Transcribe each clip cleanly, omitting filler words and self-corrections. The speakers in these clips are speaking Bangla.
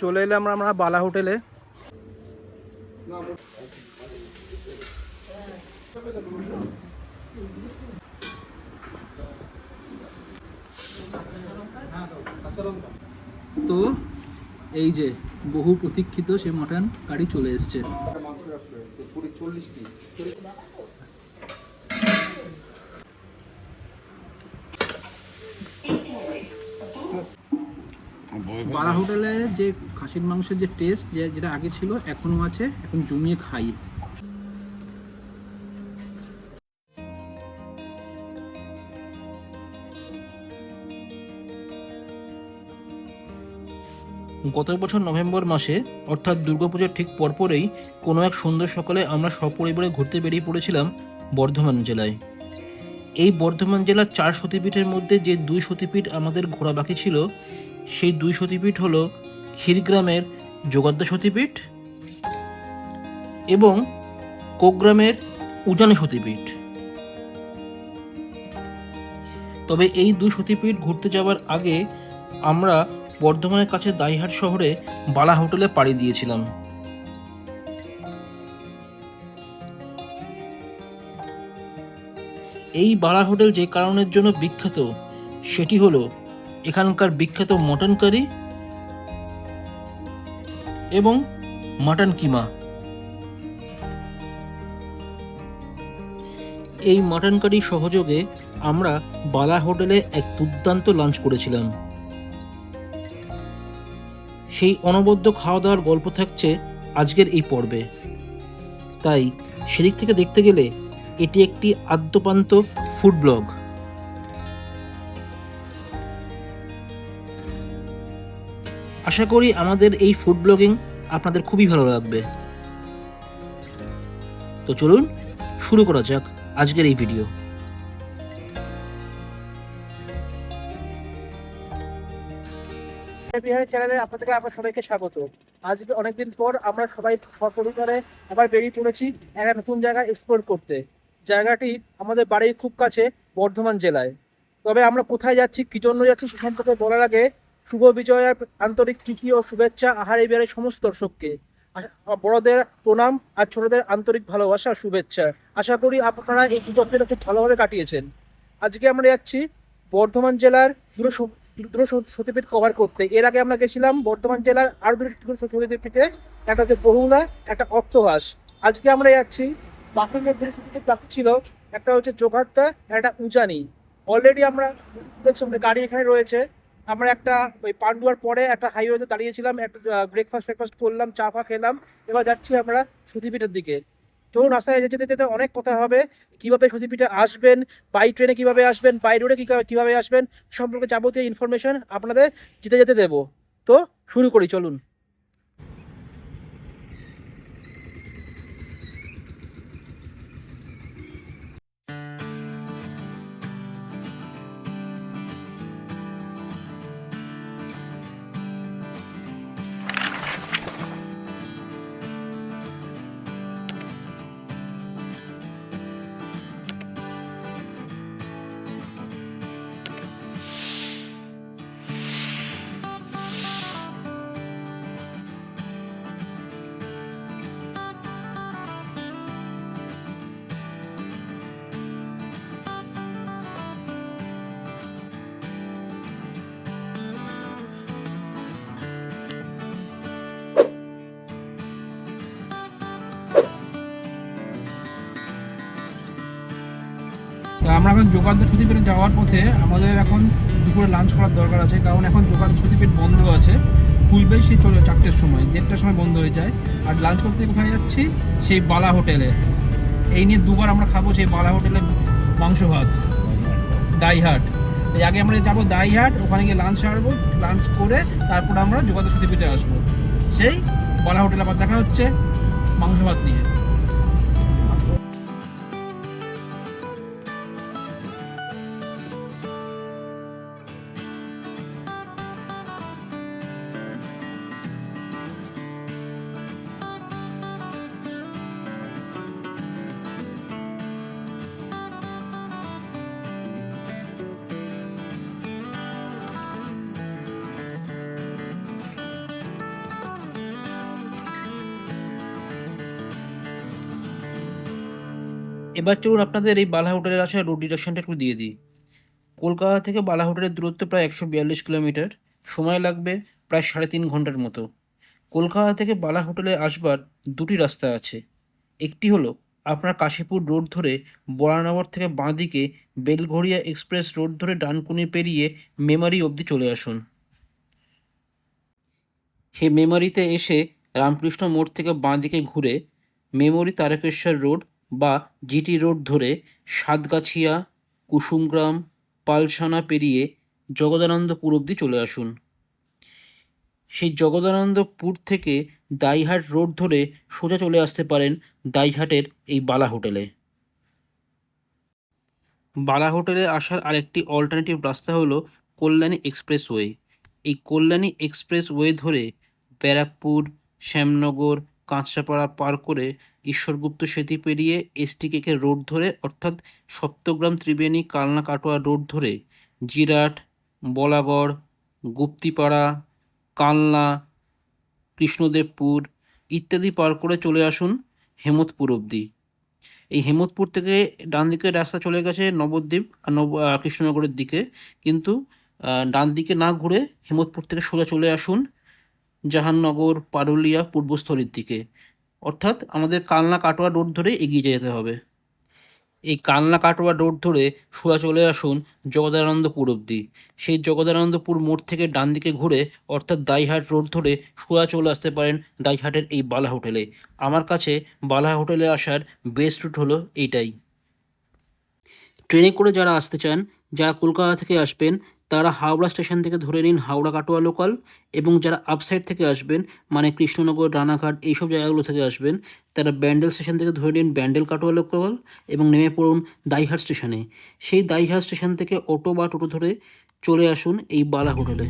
চলে এলাম আমরা বালা হোটেলে। তো এই যে বহু প্রতীক্ষিত সে মটন কারি চলে এসছে। বালা হোটেলের যে খাসির মাংসের যে টেস্ট যেটা আগে ছিল এখনো আছে, এখন জমিয়ে খাই। গত বছর নভেম্বর মাসে অর্থাৎ দুর্গাপূজার ঠিক পরপরেই কোনো এক সুন্দর সকালে আমরা সপরিবারে ঘুরতে বেরিয়ে পড়েছিলাম বর্ধমান জেলায়। এই বর্ধমান জেলার 4 সতীপীঠের মধ্যে যে 2 সতীপীঠ আমাদের ঘোরা বাকি ছিল, সেই 2 সতীপীঠ হলো ক্ষীরগ্রামের যোগাদ্দা সতীপীঠ এবং কোগ্রামের উজানি সতীপীঠ। তবে এই 2 সতীপীঠ ঘুরতে যাওয়ার আগে আমরা বর্ধমানের কাছে দাইহাট শহরে বালা হোটেলে পাড়ি দিয়েছিলাম। এই বালা হোটেল যে কারণের জন্য বিখ্যাত সেটি হলো এখানকার বিখ্যাত মটন কারি এবং মাটন কিমা। এই মাটন কারি সহযোগে আমরা বালা হোটেলে এক দুর্দান্ত লাঞ্চ করেছিলাম। সেই অনবদ্য খাওয়া দাওয়ার গল্প থাকছে আজকের এই পর্বে। তাই সেদিক থেকে দেখতে গেলে এটি একটি আদ্যপান্ত ফুড ব্লগ। আশা করি আমাদের এই ফুড ব্লগিং আপনাদের খুবই ভালো লাগবে। তো চলুন শুরু করা যাক আজকের এই ভিডিও। বিহারের চ্যানেলে আপনাদেরকে আবার সবাইকে স্বাগত। আজকে অনেকদিন পর আমরা সবাই সপরিবারে আবার বেরিয়ে পড়েছি একটা নতুন জায়গা এক্সপ্লোর করতে। জায়গাটি আমাদের বাড়ির খুব কাছে, বর্ধমান জেলায়। তবে আমরা কোথায় যাচ্ছি, কী জন্য যাচ্ছি সে সম্পর্কে বলার আগে শুভ বিজয়ার আন্তরিক প্রীতি ও শুভেচ্ছা আহার এই বিহারের সমস্ত দর্শককে। বড়দের প্রণাম আর ছোটদের আন্তরিক ভালোবাসা আর শুভেচ্ছা। আশা করি আপনারা এই দুটো খুব ভালোভাবে কাটিয়েছেন। আজকে আমরা যাচ্ছি বর্ধমান জেলার দুটো সতীপীঠ কভার করতে। এর আগে আমরা গেছিলাম বর্ধমান জেলার আরো দুটো সতীপীঠে, একটা হচ্ছে বহুলা, একটা অর্থহাস। আজকে আমরা যাচ্ছি বাকি যে দুটো সতীপীঠ বাকি ছিল, একটা হচ্ছে যোগাদ্দা, একটা উজানি। অলরেডি আমরা গাড়ি এখানে রয়েছে। আমরা একটা ওই পান্ডুয়ার পরে একটা হাইওয়েতে দাঁড়িয়েছিলাম, একটা ব্রেকফাস্ট করলাম, চা ফা খেলাম। এবার যাচ্ছি আমরা সতীপীঠের দিকে। চলুন, রাস্তায় যেতে যেতে অনেক কথা হবে। কিভাবে সতীপীঠে আসবেন, বাই ট্রেনে কিভাবে আসবেন, বাই রোডে কিভাবে আসবেন, সম্পর্কে যাবতীয় ইনফরমেশন আপনাদের যেতে যেতে দেবো। তো শুরু করি, চলুন। তা আমরা এখন যোগাদ্দা সতীপীঠে যাওয়ার পথে আমাদের এখন দুপুরে লাঞ্চ করার দরকার আছে, কারণ এখন যোগাদ্দা সতীপীঠ বন্ধ আছে। খুলবেই সেই 4টের সময়, 1:30টার সময় বন্ধ হয়ে যায়। আর লাঞ্চ করতে কোথায় যাচ্ছি, সেই বালা হোটেলে। এই নিয়ে দুবার আমরা খাবো সেই বালা হোটেলে মাংস ভাত, দাইহাট। এই আগে আমরা যাবো দাইহাট, ওখানে গিয়ে লাঞ্চ সারবো, লাঞ্চ করে তারপর আমরা যোগাদ্দা সতীপীঠে আসবো। সেই বালা হোটেলে আবার দেখা হচ্ছে মাংস ভাত নিয়ে। এবার চলুন আপনাদের এই বালা হোটেলের আসা রোড ডিরেকশনটা একটু দিয়ে দিই। কলকাতা থেকে বালা হোটেলের দূরত্ব প্রায় 142 কিলোমিটার, সময় লাগবে প্রায় 3.5 ঘন্টার মতো। কলকাতা থেকে বালা হোটেলে আসবার দুটি রাস্তা আছে। একটি হলো আপনার কাশীপুর রোড ধরে বরানগর থেকে বাঁদিকে বেলঘড়িয়া এক্সপ্রেস রোড ধরে ডানকুনি পেরিয়ে মেমারি অবধি চলে আসুন। সেই মেমারিতে এসে রামকৃষ্ণ মোড় থেকে বাঁদিকে ঘুরে মেমরি তারকেশ্বর রোড বা জিটি রোড ধরে সাতগাছিয়া, কুসুমগ্রাম, পালসানা পেরিয়ে জগদানন্দপুর অবধি চলে আসুন। সেই জগদানন্দপুর থেকে দাইহাট রোড ধরে সোজা চলে আসতে পারেন দাইহাটের এই বালা হোটেলে। বালা হোটেলে আসার আরেকটি অল্টারনেটিভ রাস্তা হলো কল্যাণী এক্সপ্রেসওয়ে। এই কল্যাণী এক্সপ্রেসওয়ে ধরে ব্যারাকপুর, শ্যামনগর, কাঁচরাপাড়া পার করে ঈশ্বরগুপ্ত সেতু পেরিয়ে এসটিকেকে রোড ধরে অর্থাৎ সপ্তগ্রাম, ত্রিবেণী, কালনা কাটোয়া রোড ধরে জিরাট, বলাগড়, গুপ্তিপাড়া, কালনা, কৃষ্ণদেবপুর ইত্যাদি পার করে চলে আসুন হেমতপুর অবধি। এই হেমতপুর থেকে ডান দিকের রাস্তা চলে গেছে নবদ্বীপ আর কৃষ্ণনগরের দিকে, কিন্তু ডান দিকে না ঘুরে হেমতপুর থেকে সোজা চলে আসুন জাহাননগর, পারুলিয়া, পূর্বস্থলীর দিকে, অর্থাৎ আমাদের কালনা কাটোয়া রোড ধরে এগিয়ে যেতে হবে। এই কালনা কাটোয়া রোড ধরে সোজা চলে আসুন জগদানন্দপুর অবধি। সেই জগদানন্দপুর মোড় থেকে ডান দিকে ঘুরে অর্থাৎ দাইহাট রোড ধরে সোজা চলে আসতে পারেন দাইহাটের এই বালা হোটেলে। আমার কাছে বালা হোটেলে আসার বেস্ট রুট হলো এইটাই। ট্রেনে করে যারা আসতে চান, যারা কলকাতা থেকে আসবেন, তারা হাওড়া স্টেশন থেকে ধরে নিন হাওড়া কাটোয়া লোকাল, এবং যারা আপসাইড থেকে আসবেন মানে কৃষ্ণনগর, রানাঘাট এইসব জায়গাগুলো থেকে আসবেন, তারা ব্যান্ডেল স্টেশন থেকে ধরে নিন ব্যান্ডেল কাটোয়া লোকাল এবং নেমে পড়ুন দাইহাট স্টেশনে। সেই দাইহাট স্টেশন থেকে অটো বা টোটো ধরে চলে আসুন এই বালা হোটেলে।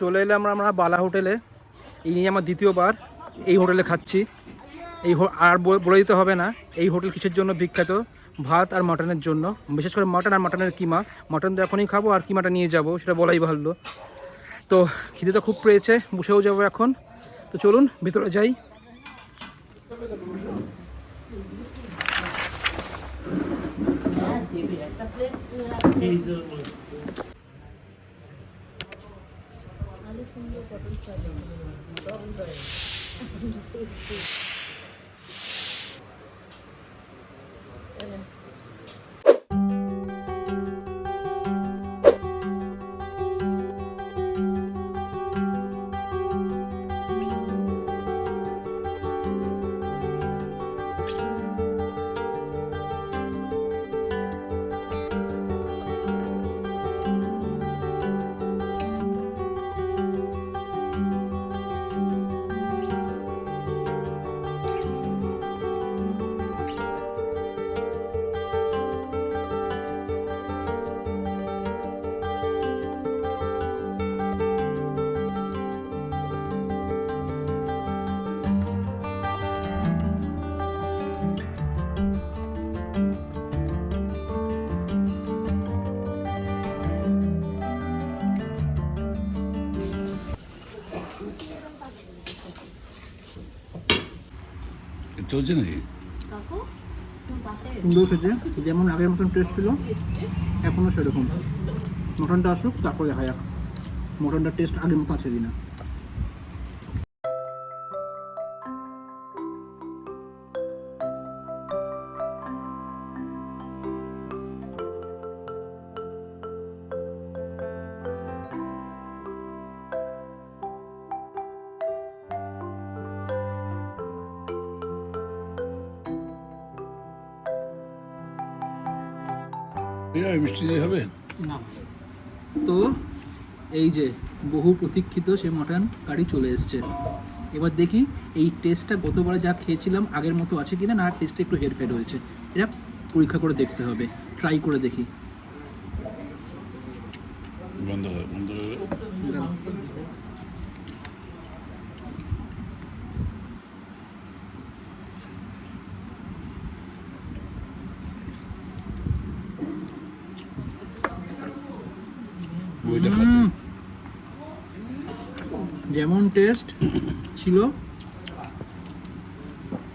চলে এলাম আমরা বালা হোটেলে। এই নিয়ে আমার দ্বিতীয়বার এই হোটেলে খাচ্ছি। আর বলে দিতে হবে না এই হোটেল কিসের জন্য বিখ্যাত, ভাত আর মাটনের জন্য, বিশেষ করে মাটন আর মাটনের কিমা। মাটন তো এখনই খাবো, আর কিমাটা নিয়ে যাব সেটা বলাই ভালো। তো খিদে তো খুব পেয়েছে, বসেও যাবো এখন। তো চলুন ভিতরে যাই। চলছে নাকি? সুন্দর খেতে, যেমন আগের মতন টেস্ট ছিল এখনও সেরকম। মটনটা আসুক তারপর দেখা যাক মটনটার টেস্ট আগের মতো আছে কিনা। মিষ্টি দিয়ে হবে না তো এই যে বহু প্রতীক্ষিত সে মটন কারি চলে এসছে। এবার দেখি এই টেস্টটা গতবারে যা খেয়েছিলাম আগের মতো আছে কিনা, না টেস্টটা একটু হেরফের হয়েছে। এটা পরীক্ষা করে দেখতে হবে, ট্রাই করে দেখি। বন্ধ হবে বইটা খাতে যেমন টেস্ট ছিল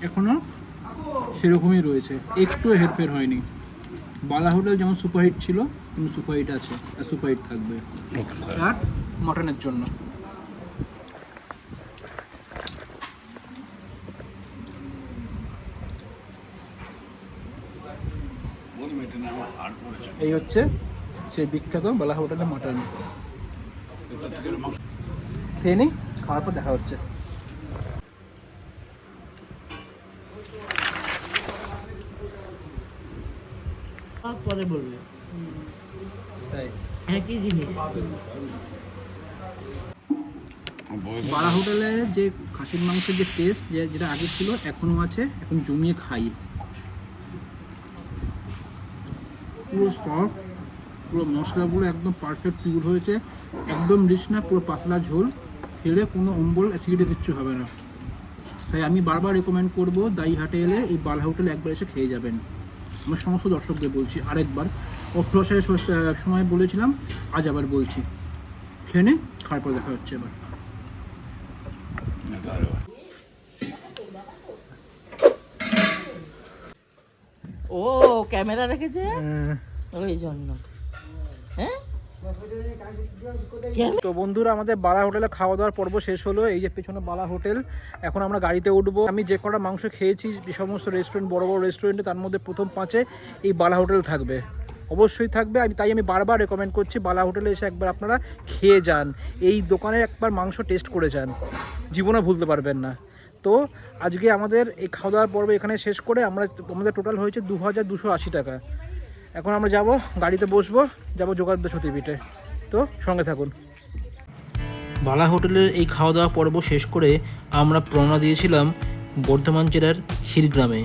এখনো সেরকমই রয়েছে, একটু হেরফের হয়নি। বালা হোটেল যেমন সুপারহিট ছিল তেমন সুপারহিট আছে আর সুপারহিট থাকবে। আর মটনের জন্য এই হচ্ছে সেই বিখ্যাত বালা হোটেলের মটন। খেয়ে নিই, খাওয়ার পর দেখা হচ্ছে। পরে বলবে তাই একই জিনিস। বালা হোটেলের যে খাসির মাংসের যে টেস্ট যেটা আগে ছিল এখনো আছে, এখন জমিয়ে খাই। পুরো সফট, পুরো মশলাগুলো একদম পারফেক্ট পিওর হয়েছে, একদম রিচ না, পুরো পাতলা ঝোল, খেলে কোনো অম্বল অ্যাসিডিটি কিচ্ছু হবে না। তাই আমি বারবার রেকমেন্ড করবো দাইহাটে এলে এই বালা হোটেলে একবার এসে খেয়ে যাবেন। আমার সমস্ত দর্শকদের বলছি আরেকবার, অক্টোবরের সময় বলেছিলাম, আজ আবার বলছি, খেয়ে নে, খাওয়ার পর দেখা হচ্ছে এবার। ও ক্যামেরা রেখেছে ওই জন্য। হ্যাঁ তো বন্ধুরা, আমাদের বালা হোটেলে খাওয়া দাওয়ার পর্ব শেষ হলো। এই যে পেছনে বালা হোটেল, এখন আমরা গাড়িতে উঠবো। আমি যে কটা মাংস খেয়েছি যে সমস্ত রেস্টুরেন্ট, বড় বড় রেস্টুরেন্টে, তার মধ্যে প্রথম 5-এ এই বালা হোটেল থাকবে, অবশ্যই থাকবে। তাই আমি বারবার রেকমেন্ড করছি বালা হোটেলে এসে একবার আপনারা খেয়ে যান, এই দোকানে একবার মাংস টেস্ট করে যান, জীবনে ভুলতে পারবেন না। তো আজকে আমাদের এই খাওয়া দাওয়ার পর্ব এখানে শেষ করে আমাদের টোটাল হয়েছে 2280 টাকা। এখন আমরা যাব, গাড়িতে বসবো, যাব যোগাদ্দ সতীপীঠে। তো সঙ্গে থাকুন। বালা হোটেলের এই খাওয়া দাওয়া পর্ব শেষ করে আমরা রওনা দিয়েছিলাম বর্ধমান জেলার ক্ষীরগ্রামে।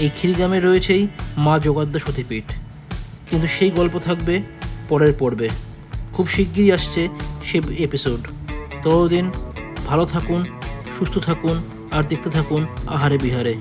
এই ক্ষীরগ্রামে রয়েছেই মা যোগাদ্দ সতীপীঠ, কিন্তু সেই গল্প থাকবে পরের পর্বে। খুব শিগগিরই আসছে সে এপিসোড। ততদিন ভালো থাকুন, সুস্থ থাকুন আর দেখতে থাকুন আহারে বিহারে।